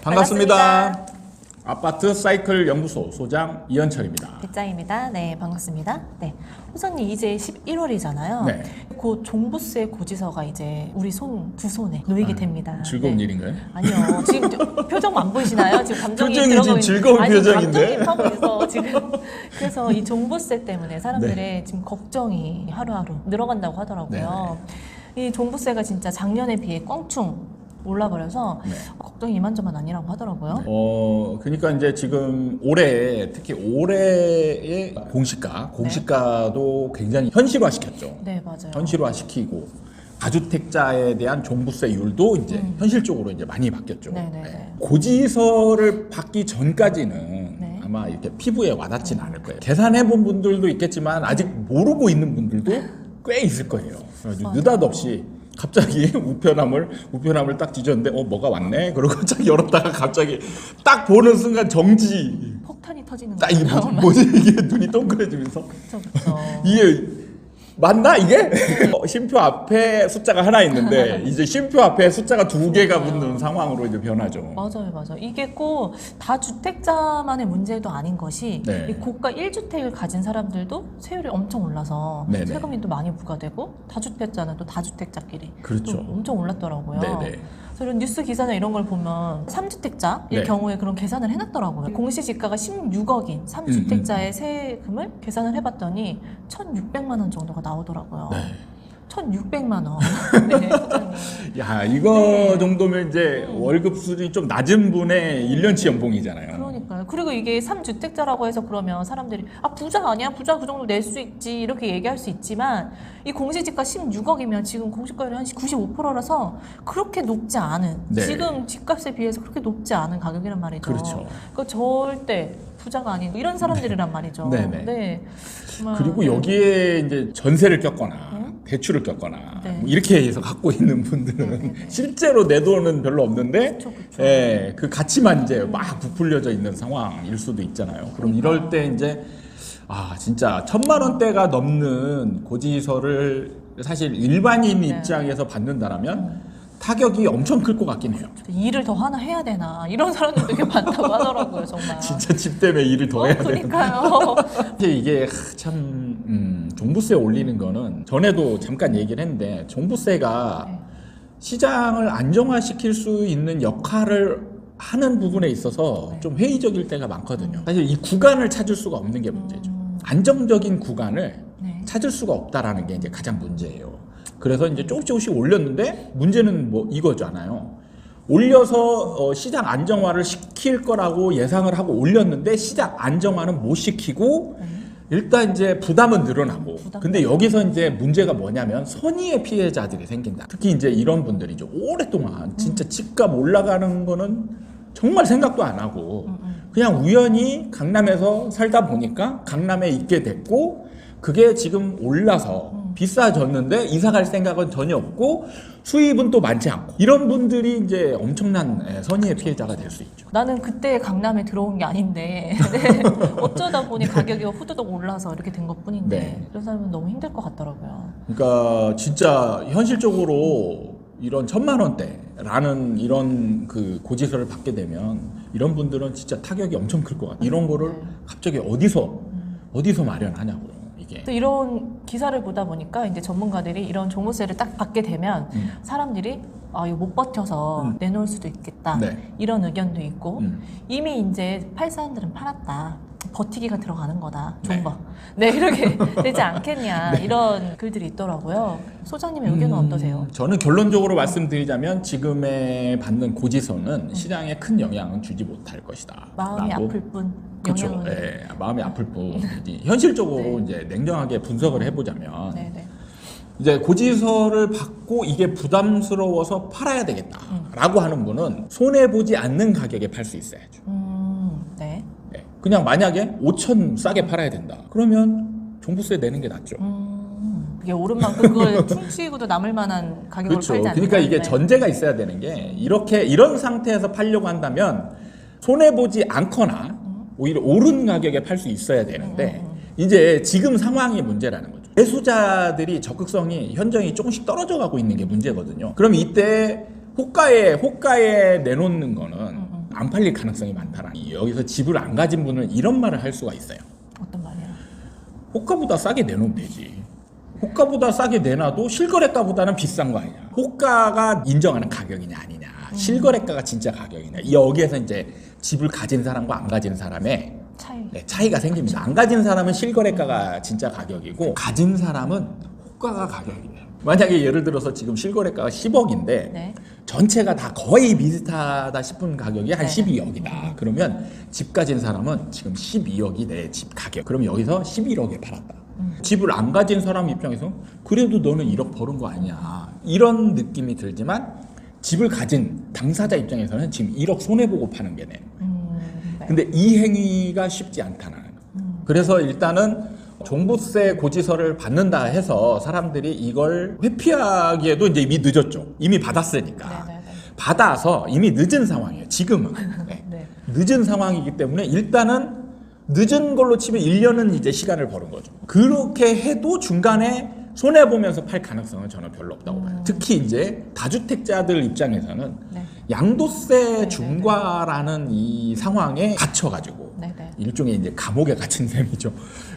반갑습니다. 아파트 사이클 연구소 소장 이현철입니다. 배짱입니다. 네, 반갑습니다. 네, 호선님 이제 11월이잖아요. 네. 곧 종부세 고지서가 이제 우리 두 손에 놓이게 됩니다. 즐거운 네. 일인가요? 아니요. 지금 표정 안 보이시나요? 지금 감정이 표정이 들어가고 지금 즐거운 아니, 표정인데? 감정이입하고 있어 지금. 그래서 이 종부세 때문에 사람들의 지금 걱정이 하루하루 늘어간다고 하더라고요. 이 종부세가 진짜 작년에 비해 껑충 올라버려서 걱정이 이만저만 아니라고 하더라고요. 그러니까 이제 지금 올해 특히 올해의 공시가도 굉장히 현실화시켰죠. 네, 맞아요. 현실화시키고 다주택자에 대한 종부세율도 이제 현실적으로 이제 많이 바뀌었죠. 네네네. 고지서를 받기 전까지는 네. 아마 이렇게 피부에 와닿지는 않을 거예요. 계산해본 분들도 있겠지만 아직 모르고 있는 분들도 꽤 있을 거예요. 그래서 느닷없이 갑자기 우편함을 딱 뒤졌는데 뭐가 왔네? 그러고 딱 열었다가 갑자기 딱 보는 순간 정지. 폭탄이 터지는 딱 이게 거죠. 뭐지 이게 눈이 동그래지면서 그쵸. 이게 맞나 이게? 쉼표 앞에 숫자가 하나 있는데 이제 쉼표 앞에 숫자가 두 개가 붙는 상황으로 이제 변하죠. 맞아요. 이게 꼭 다주택자만의 문제도 아닌 것이 네. 이 고가 1주택을 가진 사람들도 세율이 엄청 올라서 네네. 세금이 또 많이 부과되고 다주택자는 또 다주택자끼리 그렇죠. 또 엄청 올랐더라고요. 네네. 그래서 이런 뉴스 기사나 이런 걸 보면 3주택자일 네. 경우에 그런 계산을 해놨더라고요. 공시지가가 16억인 3주택자의 세금을 계산을 해봤더니 1,600만 원 정도가 나오더라고요. 네. 1,600만 원. 네, 소장님. 야 이거 정도면 이제 월급 수준이 좀 낮은 분의 1년치 연봉이잖아요. 그러니까요. 그리고 이게 3주택자라고 해서 그러면 사람들이 부자 아니야? 부자 그 정도 낼 수 있지 이렇게 얘기할 수 있지만 이 공시지가 16억이면 지금 공시가율이 한 95%라서 그렇게 높지 않은 네. 지금 집값에 비해서 그렇게 높지 않은 가격이란 말이죠. 그렇죠. 그러니까 절대 부자가 아닌 이런 사람들이란 말이죠. 네네. 네. 정말, 그리고 여기에 이제 전세를 겪거나 대출을 겪거나 네. 뭐 이렇게 해서 갖고 있는 분들은 실제로 내 돈은 별로 없는데 그쵸. 그 가치만 이제 막 부풀려져 있는 상황일 수도 있잖아요. 그럼 이럴 때 이제 진짜 1,000만 원대가 넘는 고지서를 사실 일반인 입장에서 받는다라면 타격이 엄청 클 것 같긴 해요. 일을 더 하나 해야 되나 이런 사람들도 되게 많다고 하더라고요. 정말. 진짜 집 때문에 일을 더 해야 되는. 그러니까요. 이게 참 종부세 올리는 거는 전에도 잠깐 얘기를 했는데 종부세가 네. 시장을 안정화시킬 수 있는 역할을 하는 부분에 있어서 좀 회의적일 때가 많거든요. 사실 이 구간을 찾을 수가 없는 게 문제죠. 안정적인 구간을 네. 찾을 수가 없다라는 게 이제 가장 문제예요. 그래서 이제 조금씩 올렸는데 문제는 뭐 이거잖아요. 올려서 시장 안정화를 시킬 거라고 예상을 하고 올렸는데 시장 안정화는 못 시키고 일단 이제 부담은 늘어나고 근데 여기서 이제 문제가 뭐냐면 선의의 피해자들이 생긴다. 특히 이제 이런 분들이죠. 오랫동안 진짜 집값 올라가는 거는 정말 생각도 안 하고 그냥 우연히 강남에서 살다 보니까 강남에 있게 됐고 그게 지금 올라서 비싸졌는데 이사 갈 생각은 전혀 없고 수입은 또 많지 않고 이런 분들이 이제 엄청난 선의의 피해자가 될 수 있죠. 나는 그때 강남에 들어온 게 아닌데 어쩌다 보니 가격이 후두둑 올라서 이렇게 된 것뿐인데 네. 그런 사람은 너무 힘들 것 같더라고요. 그러니까 진짜 현실적으로 이런 1,000만 원대라는 이런 그 고지서를 받게 되면 이런 분들은 진짜 타격이 엄청 클 것 같아요. 이런 거를 갑자기 어디서 마련하냐고요. 이게. 또 이런 기사를 보다 보니까 이제 전문가들이 이런 종부세를 딱 받게 되면 사람들이 이거 못 버텨서 내놓을 수도 있겠다. 네. 이런 의견도 있고 이미 이제 팔 사람들은 팔았다. 버티기가 들어가는 거다. 존버. 네, 이렇게 되지 않겠냐. 이런 글들이 있더라고요. 소장님의 의견은 어떠세요? 저는 결론적으로 말씀드리자면 지금의 받는 고지서는 시장에 큰 영향은 주지 못할 것이다. 마음이 라고. 아플 뿐. 그렇죠. 영향을. 네, 마음이 아플 뿐. 현실적으로 이제 냉정하게 분석을 해보자면 네네. 이제 고지서를 받고 이게 부담스러워서 팔아야 되겠다라고 하는 분은 손해 보지 않는 가격에 팔 수 있어야죠. 네. 네. 그냥 만약에 5천 싸게 팔아야 된다. 그러면 종부세 내는 게 낫죠. 이게 오른 만큼 그걸 퉁치고도 남을 만한 가격으로 그렇죠. 팔지 않는 그러니까 이게 전제가 있어야 되는 게 이런 상태에서 팔려고 한다면 손해 보지 않거나 오히려 오른 가격에 팔 수 있어야 되는데 이제 지금 상황이 문제라는 거죠. 매수자들이 적극성이 현저히 조금씩 떨어져 가고 있는 게 문제거든요. 그럼 이때 호가에 내놓는 거는 안 팔릴 가능성이 많다라니. 여기서 집을 안 가진 분은 이런 말을 할 수가 있어요. 어떤 말이에요? 호가보다 싸게 내놓으면 되지. 호가보다 싸게 내놔도 실거래가보다는 비싼 거 아니냐. 호가가 인정하는 가격이냐 아니냐. 실거래가가 진짜 가격이냐. 여기에서 이제 집을 가진 사람과 안 가진 사람의 차이가 생깁니다. 안 가진 사람은 실거래가가 진짜 가격이고 가진 사람은 호가가 가격이에요. 만약에 예를 들어서 지금 실거래가가 10억인데 네. 전체가 다 거의 비슷하다 싶은 가격이 한 네. 12억이다. 그러면 집 가진 사람은 지금 12억이 내 집 가격. 그럼 여기서 11억에 팔았다. 집을 안 가진 사람 입장에서 그래도 너는 1억 버는 거 아니야. 이런 느낌이 들지만 집을 가진 당사자 입장에서는 지금 1억 손해보고 파는 게 네. 네. 근데 이 행위가 쉽지 않다는 거. 그래서 일단은 종부세 고지서를 받는다 해서 사람들이 이걸 회피하기에도 이제 이미 늦었죠. 이미 받았으니까. 네네네. 받아서 이미 늦은 상황이에요. 지금은. 네. 네. 늦은 상황이기 때문에 일단은 늦은 걸로 치면 1년은 이제 시간을 버는 거죠. 그렇게 해도 중간에 손해보면서 팔 가능성은 저는 별로 없다고 봐요. 특히 이제 다주택자들 입장에서는 네. 양도세 중과라는 이 상황에 갇혀가지고 네네. 일종의 이제 감옥에 갇힌 셈이죠.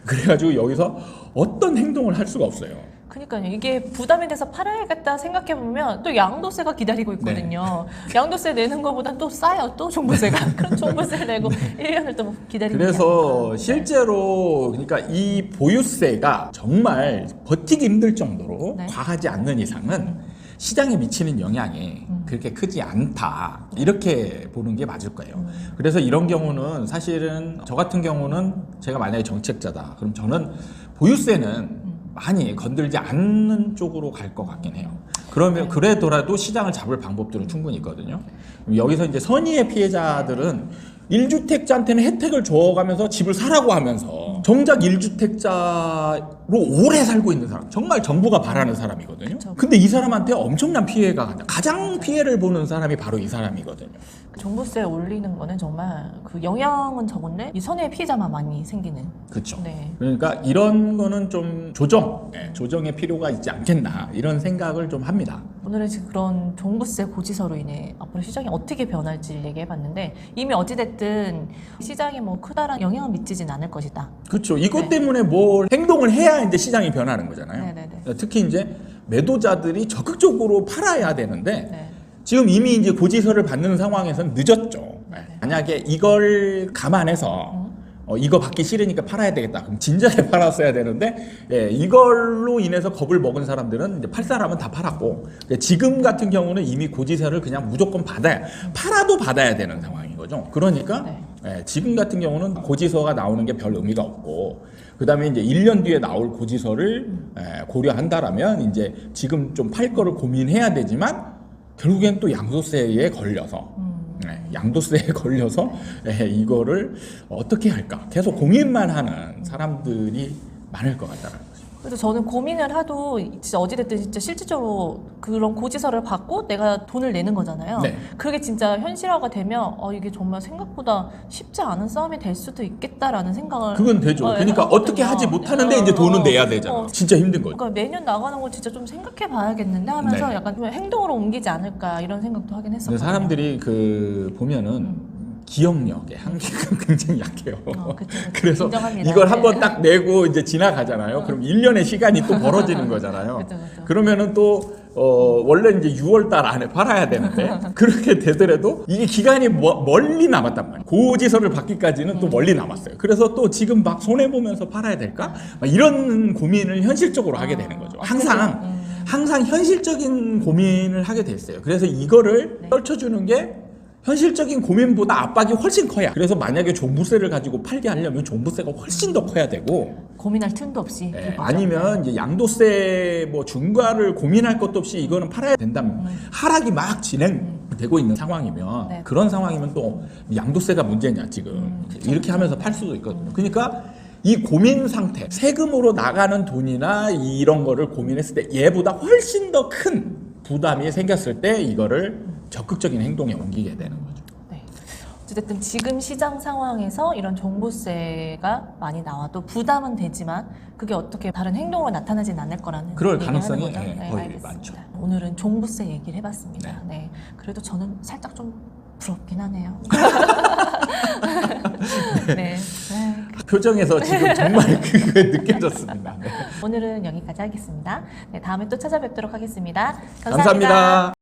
그래가지고 여기서 어떤 행동을 할 수가 없어요. 그러니까요. 이게 부담이 돼서 팔아야겠다 생각해보면 또 양도세가 기다리고 있거든요. 양도세 내는 것보다 또 싸요. 또 종부세가. 그럼 종부세를 내고 1년을 또 기다리는 그래서 실제로 그러니까 이 보유세가 정말 버티기 힘들 정도로 네. 과하지 않는 이상은 시장에 미치는 영향이 그렇게 크지 않다. 이렇게 보는 게 맞을 거예요. 그래서 이런 경우는 사실은 저 같은 경우는 제가 만약에 정책자다. 그럼 저는 보유세는 많이 건들지 않는 쪽으로 갈 것 같긴 해요. 그러면 그래더라도 시장을 잡을 방법들은 충분히 있거든요. 여기서 이제 선의의 피해자들은 1주택자한테는 혜택을 줘가면서 집을 사라고 하면서 정작 1주택자로 오래 살고 있는 사람, 정말 정부가 바라는 사람이거든요. 그쵸. 근데 이 사람한테 엄청난 피해가 간다. 가장 피해를 보는 사람이 바로 이 사람이거든요. 종부세 올리는 거는 정말 그 영향은 적은데 이 선의의 피해자만 많이 생기는. 그렇죠. 네. 그러니까 이런 거는 좀 조정의 필요가 있지 않겠나 이런 생각을 좀 합니다. 오늘은 지금 그런 종부세 고지서로 인해 앞으로 시장이 어떻게 변할지 얘기해봤는데 이미 어찌됐든 시장이 뭐 크다란 영향을 미치진 않을 것이다. 그렇죠. 이것 네. 때문에 뭘 행동을 해야 이제 시장이 변하는 거잖아요. 네네네. 특히 이제 매도자들이 적극적으로 팔아야 되는데 네. 지금 이미 이제 고지서를 받는 상황에서는 늦었죠. 네. 만약에 이걸 감안해서 이거 받기 싫으니까 팔아야 되겠다. 그럼 진작에 팔았어야 되는데 이걸로 인해서 겁을 먹은 사람들은 이제 팔 사람은 다 팔았고 지금 같은 경우는 이미 고지서를 그냥 무조건 팔아도 받아야 되는 상황인 거죠. 그러니까 지금 같은 경우는 고지서가 나오는 게 별 의미가 없고 그다음에 이제 1년 뒤에 나올 고지서를 고려한다라면 이제 지금 좀 팔 거를 고민해야 되지만 결국엔 또 양도세에 걸려서 양도세에 걸려서 이거를 어떻게 할까 계속 고민만 하는 사람들이 많을 것 같다는 거죠. 그래서 저는 고민을 하도 진짜 어찌됐든 진짜 실질적으로 그런 고지서를 받고 내가 돈을 내는 거잖아요. 네. 그게 진짜 현실화가 되면 이게 정말 생각보다 쉽지 않은 싸움이 될 수도 있겠다라는 생각을 그건 되죠. 그러니까 어떻게 하지 못하는데 이제 돈은 내야 되잖아. 진짜 힘든 거죠. 그러니까 매년 나가는 걸 진짜 좀 생각해 봐야겠는데 하면서 네. 약간 좀 행동으로 옮기지 않을까 이런 생각도 하긴 근데 했었거든요. 사람들이 보면은 기억력의 한계가 굉장히 약해요. 그쵸. 그래서 인정합니다. 이걸 네. 한번 딱 내고 이제 지나가잖아요. 그럼 1년의 시간이 또 벌어지는 거잖아요. 그쵸. 그러면은 또 원래 이제 6월 달 안에 팔아야 되는데 그렇게 되더라도 이게 기간이 멀리 남았단 말이에요. 고지서를 받기까지는 또 멀리 남았어요. 그래서 또 지금 막 손해 보면서 팔아야 될까? 막 이런 고민을 현실적으로 하게 되는 거죠. 항상 현실적인 고민을 하게 됐어요. 그래서 이거를 떨쳐주는 게 현실적인 고민보다 압박이 훨씬 커야. 그래서 만약에 종부세를 가지고 팔게 하려면 종부세가 훨씬 더 커야 되고 고민할 틈도 없이. 아니면 이제 양도세 뭐 중과를 고민할 것도 없이 이거는 팔아야 된다면 하락이 막 진행되고 있는 상황이면 네. 그런 상황이면 또 양도세가 문제냐 지금 이렇게 하면서 팔 수도 있거든요. 그러니까 이 고민 상태, 세금으로 나가는 돈이나 이런 거를 고민했을 때 얘보다 훨씬 더 큰 부담이 생겼을 때 이거를 적극적인 행동에 옮기게 되는 거죠. 네. 어쨌든 지금 시장 상황에서 이런 종부세가 많이 나와도 부담은 되지만 그게 어떻게 다른 행동으로 나타나진 않을 거라는 그럴 얘기를 가능성이 하는 거죠? 거의 알겠습니다. 많죠. 오늘은 종부세 얘기를 해봤습니다. 네. 그래도 저는 살짝 좀 부럽긴 하네요. 네. 표정에서 지금 정말 그게 느껴졌습니다. 네. 오늘은 여기까지 하겠습니다. 네, 다음에 또 찾아뵙도록 하겠습니다. 감사합니다.